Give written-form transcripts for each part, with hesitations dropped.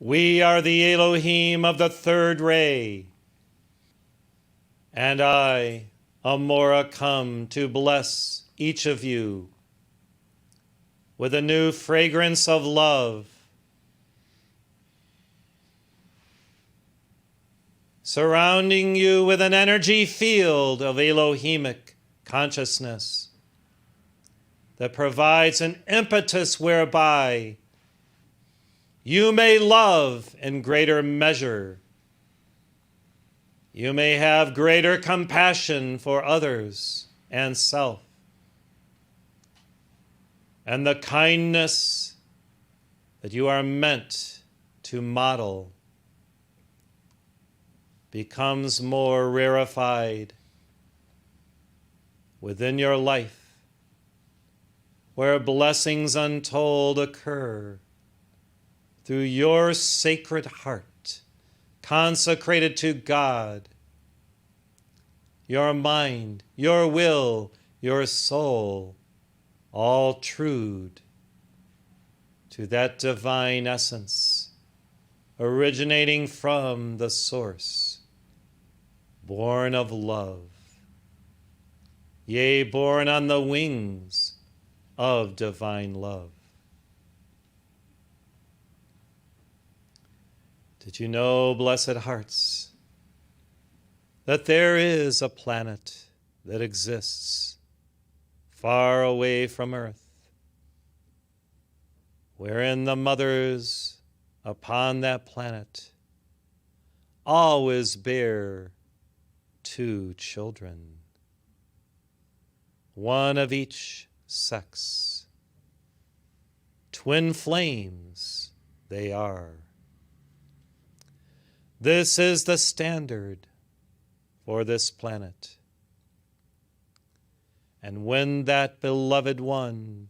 We are the Elohim of the third ray, and I, Amora, come to bless each of you with a new fragrance of love, surrounding you with an energy field of Elohimic consciousness that provides an impetus whereby you may love in greater measure. You may have greater compassion for others and self. And the kindness that you are meant to model becomes more rarefied within your life, where blessings untold occur through your sacred heart, consecrated to God, your mind, your will, your soul, all trued to that divine essence, originating from the source, born of love, yea, born on the wings of divine love. Did you know, blessed hearts, that there is a planet that exists far away from Earth, wherein the mothers upon that planet always bear 2 children, one of each sex. Twin flames they are. This is the standard for this planet. And when that beloved one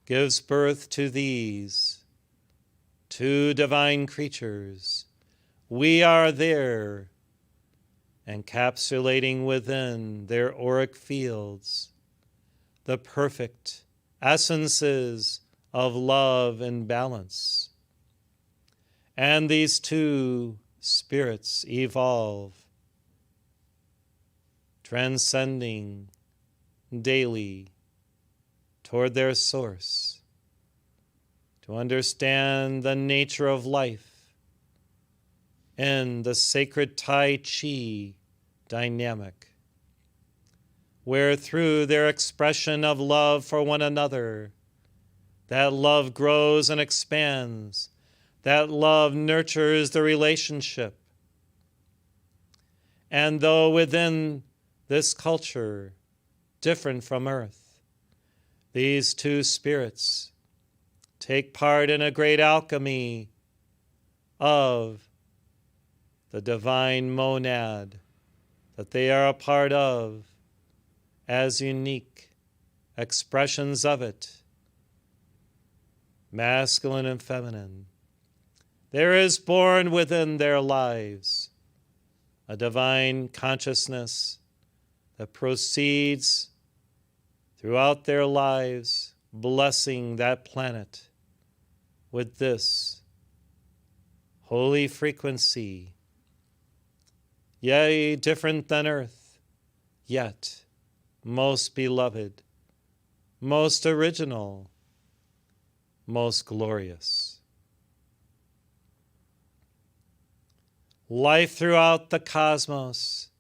gives birth to these 2 divine creatures, we are there, encapsulating within their auric fields the perfect essences of love and balance. And these 2 spirits evolve, transcending daily toward their source, to understand the nature of life in the sacred Tai Chi dynamic, where through their expression of love for one another, that love grows and expands, that love nurtures the relationship. And though within this culture, different from Earth, these 2 spirits take part in a great alchemy of the divine monad that they are a part of as unique expressions of it, masculine and feminine. There is born within their lives a divine consciousness that proceeds throughout their lives, blessing that planet with this holy frequency, yea, different than Earth, yet most beloved, most original, most glorious. Life throughout the cosmos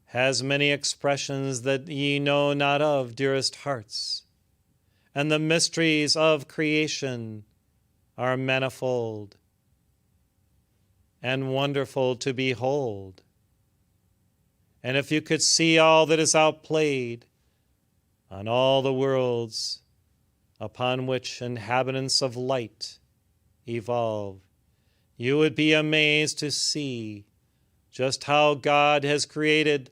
has many expressions that ye know not of, dearest hearts, and the mysteries of creation are manifold and wonderful to behold. And if you could see all that is outplayed on all the worlds upon which inhabitants of light evolve, you would be amazed to see just how God has created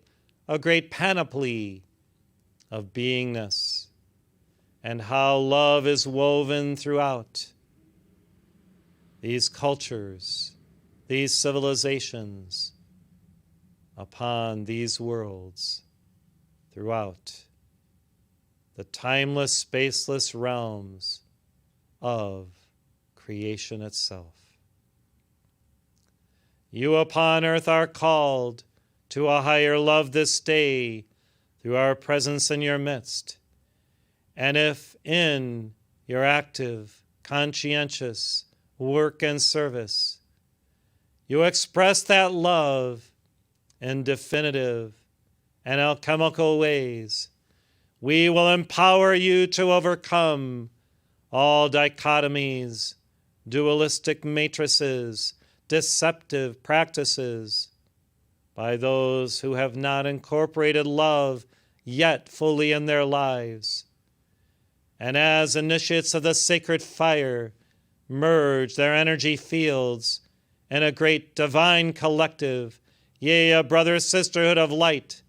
a great panoply of beingness, and how love is woven throughout these cultures, these civilizations, upon these worlds throughout the timeless, spaceless realms of creation itself. You upon earth are called to a higher love this day through our presence in your midst. And if in your active, conscientious work and service, you express that love in definitive and alchemical ways, we will empower you to overcome all dichotomies, dualistic matrices, deceptive practices by those who have not incorporated love yet fully in their lives. And as initiates of the sacred fire merge their energy fields in a great divine collective, yea, a brother sisterhood of light,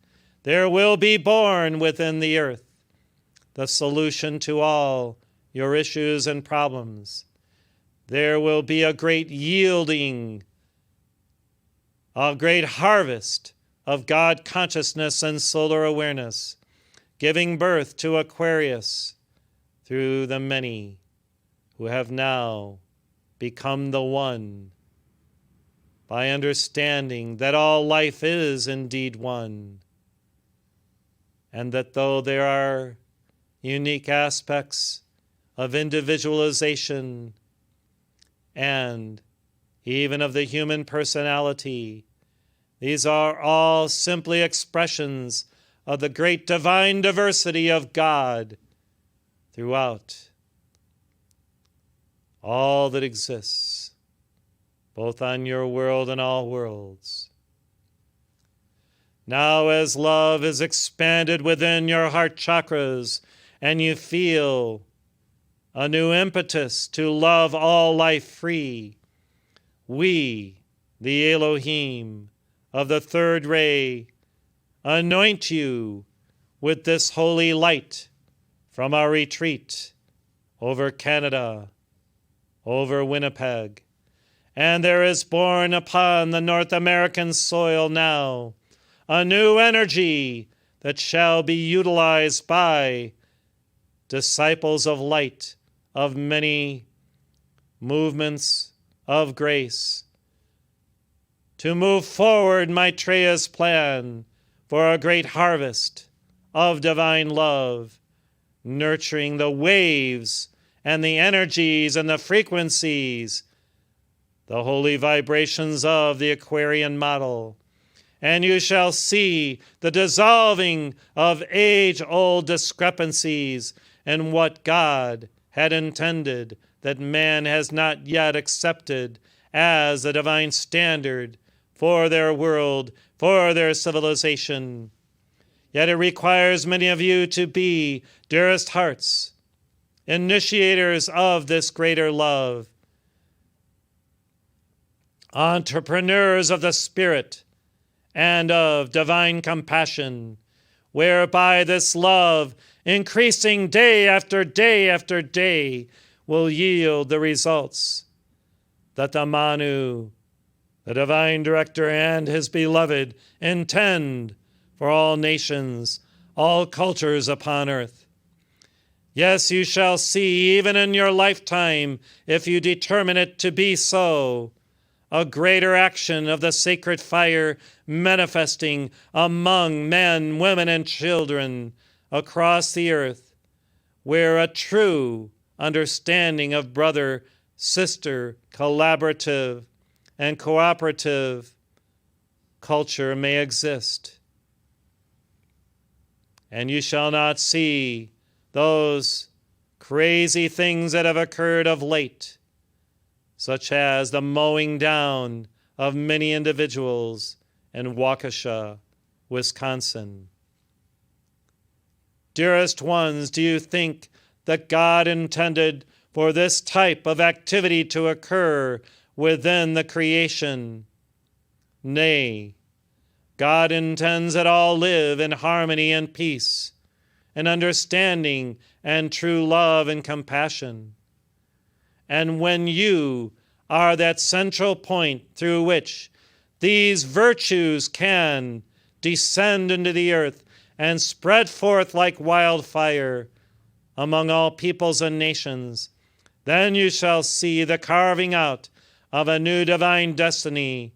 there will be born within the earth the solution to all your issues and problems. There will be a great yielding, a great harvest of God consciousness and solar awareness, giving birth to Aquarius through the many who have now become the one by understanding that all life is indeed one, and that though there are unique aspects of individualization and even of the human personality, these are all simply expressions of the great divine diversity of God throughout all that exists, both on your world and all worlds. Now, as love is expanded within your heart chakras, and you feel a new impetus to love all life free, we, the Elohim of the third ray, anoint you with this holy light from our retreat over Canada, over Winnipeg. And there is born upon the North American soil now a new energy that shall be utilized by disciples of light, of many movements of grace, to move forward Maitreya's plan for a great harvest of divine love, nurturing the waves and the energies and the frequencies, the holy vibrations of the Aquarian model. And you shall see the dissolving of age-old discrepancies in what God had intended that man has not yet accepted as a divine standard for their world, for their civilization. Yet it requires many of you to be, dearest hearts, initiators of this greater love, entrepreneurs of the Spirit and of divine compassion, whereby this love, increasing day after day after day, will yield the results that the Manu, the divine director, and his beloved intend for all nations, all cultures upon earth. Yes, you shall see, even in your lifetime, if you determine it to be so, a greater action of the sacred fire manifesting among men, women, and children across the earth, where a true understanding of brother, sister, collaborative, and cooperative culture may exist. And you shall not see those crazy things that have occurred of late, such as the mowing down of many individuals in Waukesha, Wisconsin. Dearest ones, do you think that God intended for this type of activity to occur within the creation? Nay, God intends that all live in harmony and peace, and understanding and true love and compassion. And when you are that central point through which these virtues can descend into the earth and spread forth like wildfire, among all peoples and nations. Then you shall see the carving out of a new divine destiny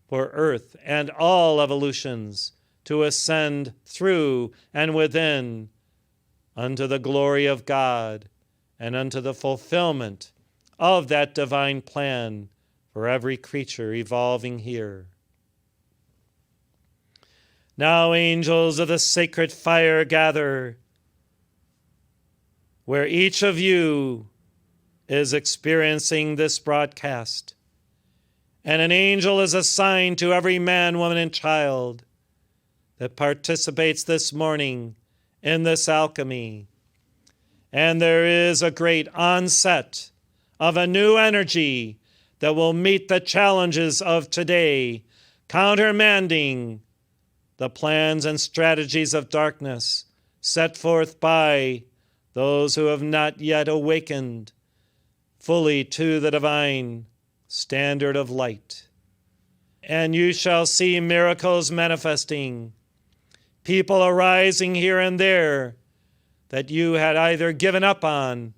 for earth and all evolutions to ascend through and within unto the glory of God and unto the fulfillment of that divine plan for every creature evolving here. Now, angels of the sacred fire, gather where each of you is experiencing this broadcast. And an angel is assigned to every man, woman, and child that participates this morning in this alchemy. And there is a great onset of a new energy that will meet the challenges of today, countermanding the plans and strategies of darkness set forth by those who have not yet awakened fully to the divine standard of light. And you shall see miracles manifesting, people arising here and there that you had either given up on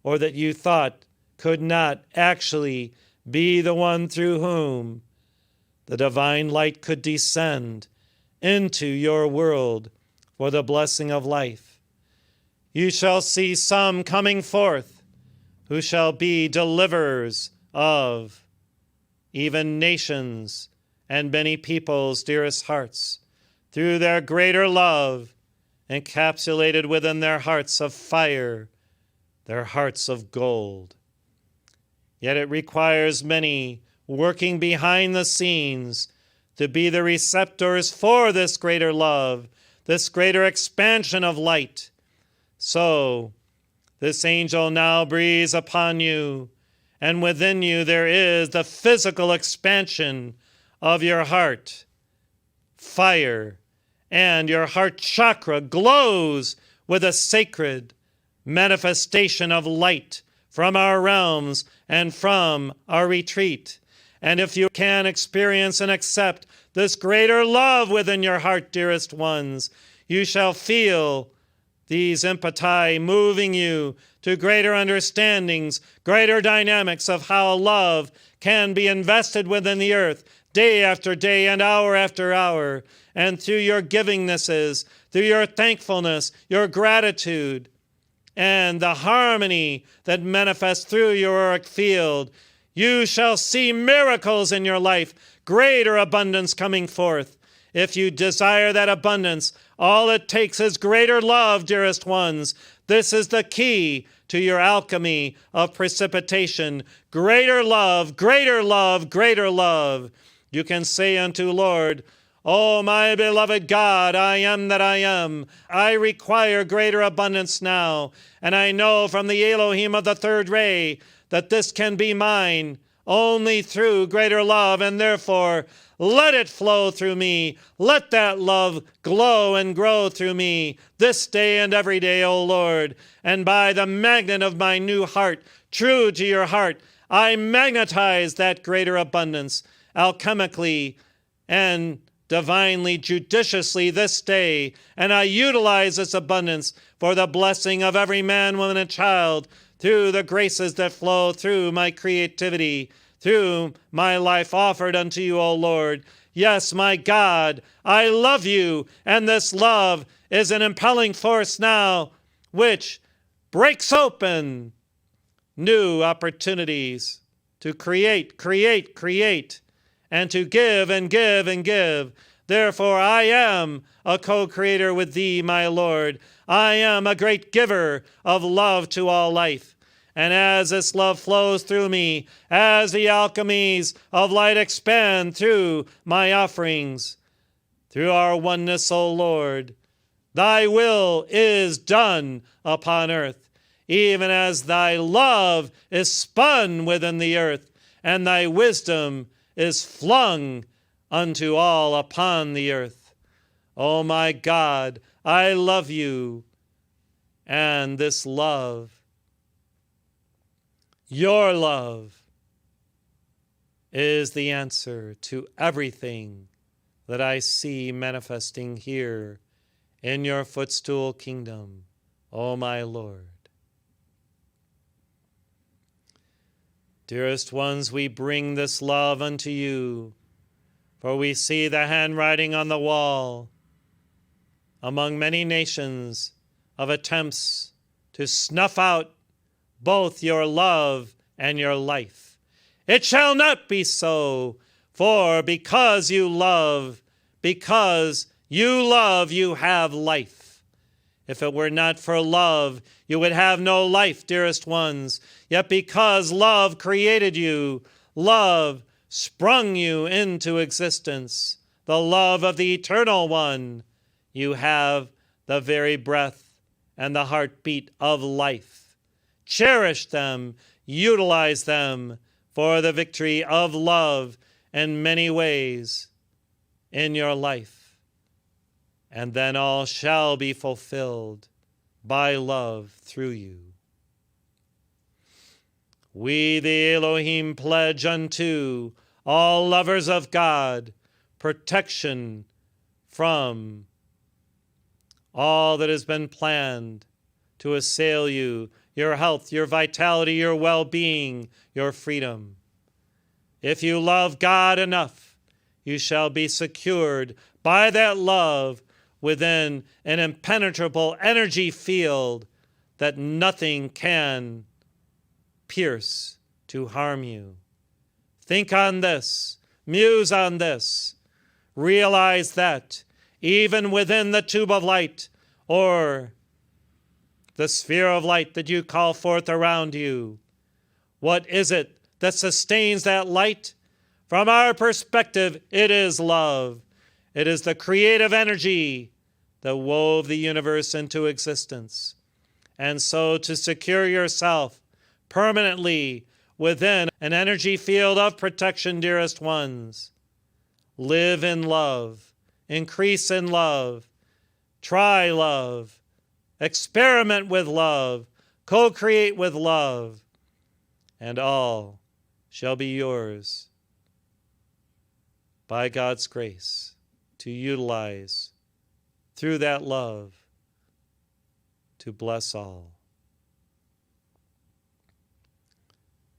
or that you thought could not actually be the one through whom the divine light could descend into your world for the blessing of life. You shall see some coming forth who shall be deliverers of even nations and many people's dearest hearts through their greater love encapsulated within their hearts of fire, their hearts of gold. Yet it requires many working behind the scenes to be the receptors for this greater love, this greater expansion of light. So, this angel now breathes upon you, and within you there is the physical expansion of your heart, fire, and your heart chakra glows with a sacred manifestation of light from our realms and from our retreat. And if you can experience and accept this greater love within your heart, dearest ones, you shall feel these impeti moving you to greater understandings, greater dynamics of how love can be invested within the earth day after day and hour after hour. And through your givingnesses, through your thankfulness, your gratitude, and the harmony that manifests through your auric field, you shall see miracles in your life, greater abundance coming forth. If you desire that abundance, all it takes is greater love, dearest ones. This is the key to your alchemy of precipitation. Greater love, greater love, greater love. You can say unto Lord, O my beloved God, I am that I am. I require greater abundance now, and I know from the Elohim of the third ray that this can be mine only through greater love, and therefore let it flow through me. Let that love glow and grow through me this day and every day, O Lord. And by the magnet of my new heart, true to your heart, I magnetize that greater abundance alchemically and divinely, judiciously this day, and I utilize this abundance for the blessing of every man, woman, and child through the graces that flow through my creativity, through my life offered unto you, O Lord. Yes, my God, I love you, and this love is an impelling force now which breaks open new opportunities to create, and to give and give and give. Therefore, I am a co-creator with thee, my Lord. I am a great giver of love to all life. And as this love flows through me, as the alchemies of light expand through my offerings, through our oneness, O Lord, thy will is done upon earth, even as thy love is spun within the earth, and thy wisdom is flung unto all upon the earth. O my God, I love you, and this love, your love, is the answer to everything that I see manifesting here in your footstool kingdom, O my Lord. Dearest ones, we bring this love unto you, for we see the handwriting on the wall among many nations of attempts to snuff out both your love and your life. It shall not be so, for because you love, you have life. If it were not for love, you would have no life, dearest ones. Yet because love created you, love sprung you into existence, the love of the Eternal One, you have the very breath and the heartbeat of life. Cherish them, utilize them for the victory of love in many ways in your life. And then all shall be fulfilled by love through you. We, the Elohim, pledge unto all lovers of God protection from all that has been planned to assail you, your health, your vitality, your well-being, your freedom. If you love God enough, you shall be secured by that love within an impenetrable energy field that nothing can pierce to harm you. Think on this, muse on this, realize that even within the tube of light or the sphere of light that you call forth around you, what is it that sustains that light? From our perspective, it is love. It is the creative energy that wove the universe into existence. And so to secure yourself permanently within an energy field of protection, dearest ones, live in love, increase in love, try love, experiment with love, co-create with love, and all shall be yours by God's grace to utilize through that love to bless all.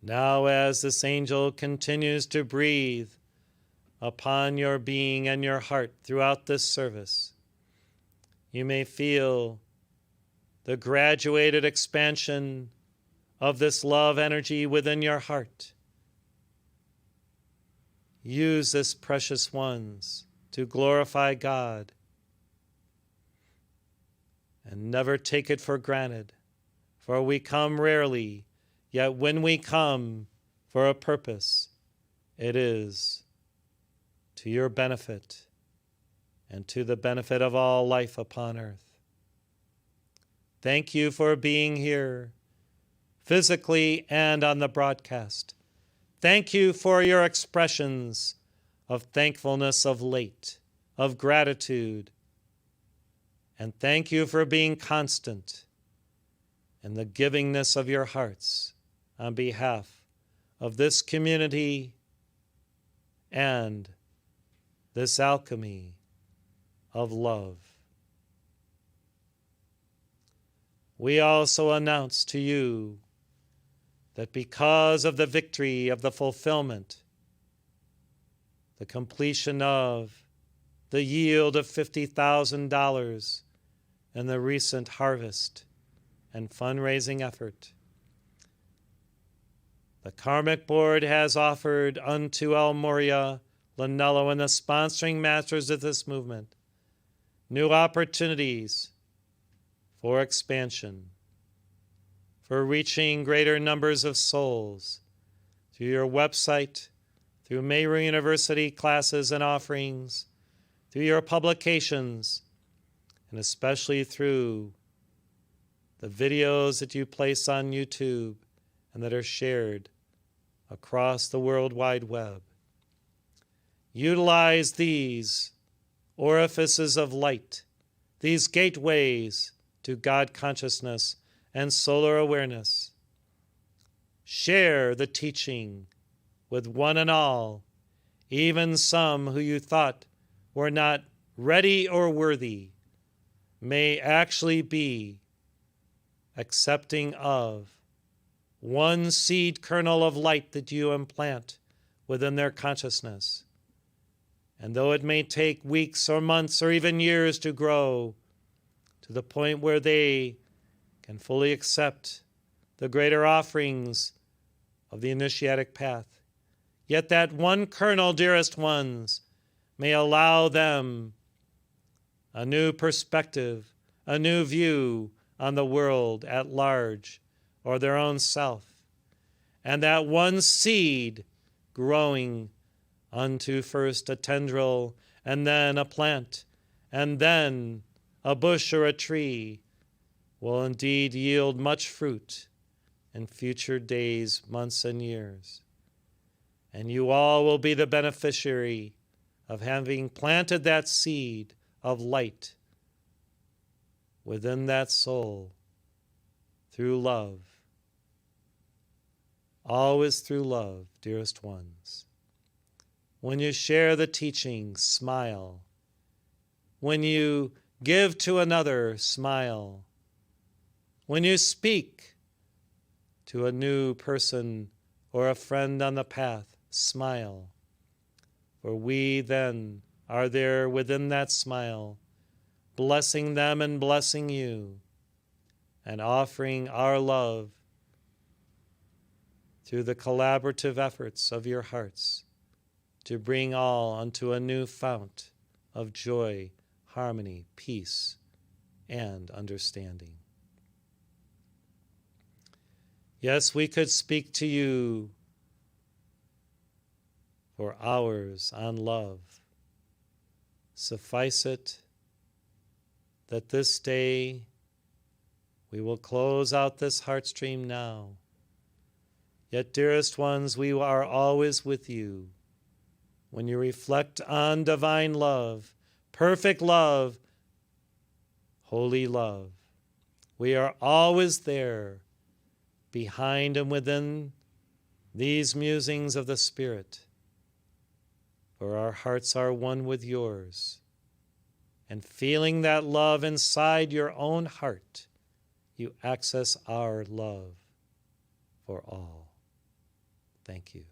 Now, as this angel continues to breathe upon your being and your heart throughout this service, you may feel the graduated expansion of this love energy within your heart. Use this, precious ones, to glorify God. And never take it for granted, for we come rarely, yet when we come for a purpose, it is to your benefit and to the benefit of all life upon earth. Thank you for being here, physically and on the broadcast. Thank you for your expressions of thankfulness of late, of gratitude. And thank you for being constant in the givingness of your hearts on behalf of this community and this alchemy of love. We also announce to you that because of the victory of the fulfillment, the completion of the yield of $50,000 in the recent harvest and fundraising effort, the Karmic Board has offered unto El Morya, Lanello, and the sponsoring masters of this movement new opportunities for expansion, for reaching greater numbers of souls through your website, through Meru University classes and offerings, through your publications, and especially through the videos that you place on YouTube and that are shared across the World Wide Web. Utilize these orifices of light, these gateways to God consciousness and solar awareness. Share the teaching with one and all, even some who you thought were not ready or worthy, may actually be accepting of one seed kernel of light that you implant within their consciousness. And though it may take weeks or months or even years to grow to the point where they can fully accept the greater offerings of the initiatic path, yet that one kernel, dearest ones, may allow them a new perspective, a new view on the world at large or their own self. And that one seed growing unto first a tendril, and then a plant, and then a bush or a tree, will indeed yield much fruit in future days, months, and years. And you all will be the beneficiary of having planted that seed of light within that soul through love. Always through love, dearest ones. When you share the teaching, smile. When you give to another, smile. When you speak to a new person or a friend on the path, smile. For we then are there within that smile, blessing them and blessing you, and offering our love through the collaborative efforts of your hearts to bring all unto a new fount of joy, harmony, peace, and understanding. Yes, we could speak to you for hours on love. Suffice it that this day we will close out this heart stream now. Yet, dearest ones, we are always with you. When you reflect on divine love, perfect love, holy love, we are always there, behind and within these musings of the Spirit. For our hearts are one with yours. And feeling that love inside your own heart, you access our love for all. Thank you.